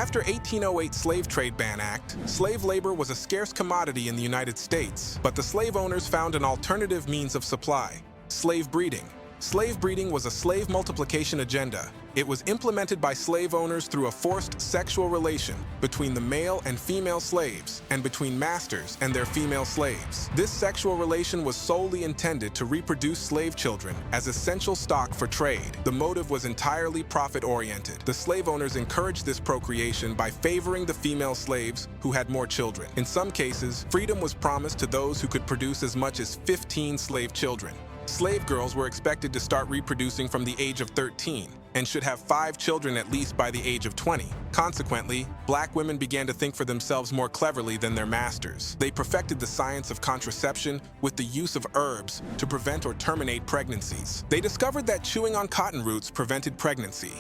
After 1808 Slave Trade Ban Act, slave labor was a scarce commodity in the United States, but the slave owners found an alternative means of supply: slave breeding. Slave breeding was a slave multiplication agenda. It was implemented by slave owners through a forced sexual relation between the male and female slaves and between masters and their female slaves. This sexual relation was solely intended to reproduce slave children as essential stock for trade. The motive was entirely profit-oriented. The slave owners encouraged this procreation by favoring the female slaves who had more children. In some cases, freedom was promised to those who could produce as much as 15 slave children. Slave girls were expected to start reproducing from the age of 13 and should have 5 children at least by the age of 20. Consequently, black women began to think for themselves more cleverly than their masters. They perfected the science of contraception with the use of herbs to prevent or terminate pregnancies. They discovered that chewing on cotton roots prevented pregnancy.